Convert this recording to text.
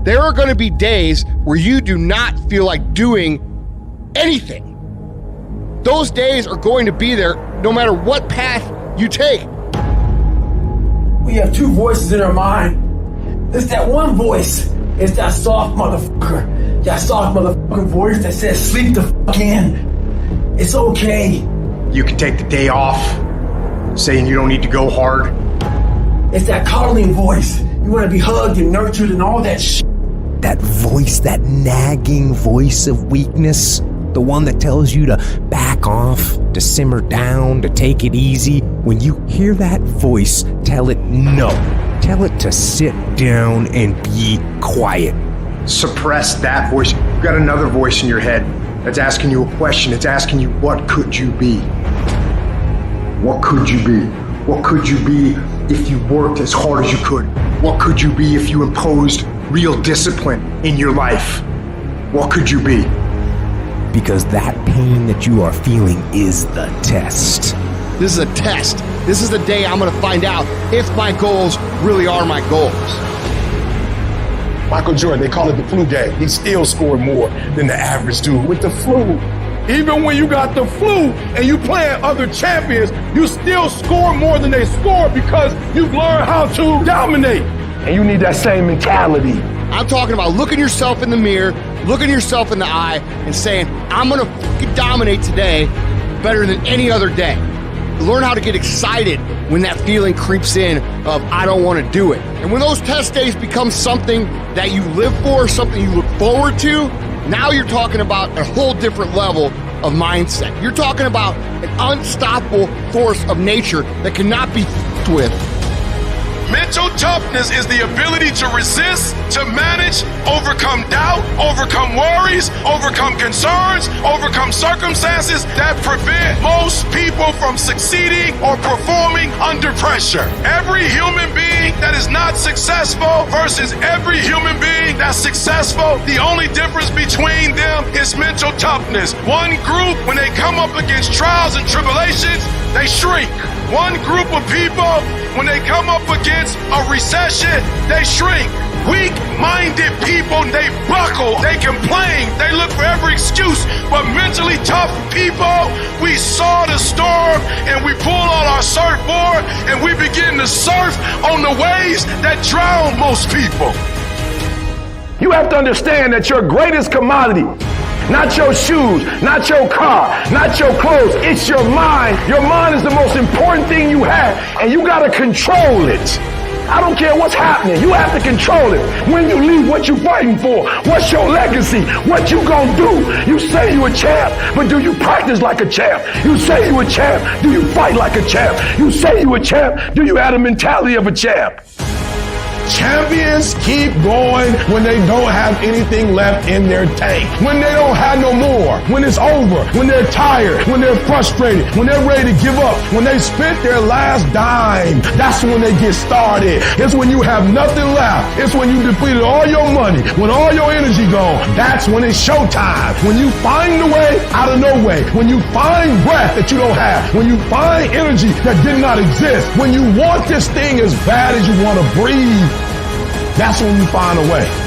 There are going to be days where you do not feel like doing anything. Those days are going to be there no matter what path you take. We have two voices in our mind. There's that one voice. It's that soft motherfucker. That soft motherfucking voice that says, sleep the fuck in. It's okay. You can take the day off, saying you don't need to go hard. It's that coddling voice. You want to be hugged and nurtured and all that shit. That voice, that nagging voice of weakness, the one that tells you to back off, to simmer down, to take it easy. When you hear that voice, tell it no. Tell it to sit down and be quiet. Suppress that voice. You've got another voice in your head that's asking you a question. It's asking you, what could you be? What could you be? What could you be if you worked as hard as you could? What could you be if you imposed real discipline in your life? What could you be? Because that pain that you are feeling is the test. This is a test. This is the day I'm going to find out if my goals really are my goals. Michael Jordan, they call it the flu game. He still scored more than the average dude with the flu. Even when you got the flu and you playing other champions, you still score more than they score because you've learned how to dominate. And you need that same mentality. I'm talking about looking yourself in the mirror, looking yourself in the eye, and saying, I'm going to fucking dominate today better than any other day. Learn how to get excited when that feeling creeps in of, I don't want to do it. And when those test days become something that you live for, something you look forward to, now you're talking about a whole different level of mindset. You're talking about an unstoppable force of nature that cannot be f***ed with. Mental toughness is the ability to resist, to manage, overcome doubt, overcome worries, overcome concerns, overcome circumstances that prevent most people from succeeding or performing under pressure. Every human being that is not successful versus every human being that's successful, the only difference between them is mental toughness. One group, when they come up against trials and tribulations, they shrink. One group of people, when they come up against a recession, they shrink. Weak-minded people, they buckle, they complain, they look for every excuse. But mentally tough people, we saw the storm and we pull on our surfboard and we begin to surf on the waves that drown most people. You have to understand that your greatest commodity, not your shoes, not your car, not your clothes, it's your mind. Your mind is the most important thing you have, and you gotta control it. I don't care what's happening, you have to control it. When you leave, what you fighting for? What's your legacy? What you gonna do? You say you a champ, but do you practice like a champ? You say you a champ, do you fight like a champ? You say you a champ, do you have the mentality of a champ? Champions keep going when they don't have anything left in their tank. When they don't have no more. When it's over. When they're tired. When they're frustrated. When they're ready to give up. When they spent their last dime. That's when they get started. It's when you have nothing left. It's when you depleted all your money. When all your energy gone. That's when it's showtime. When you find the way out of no way. When you find breath that you don't have. When you find energy that did not exist. When you want this thing as bad as you want to breathe. That's when you find a way.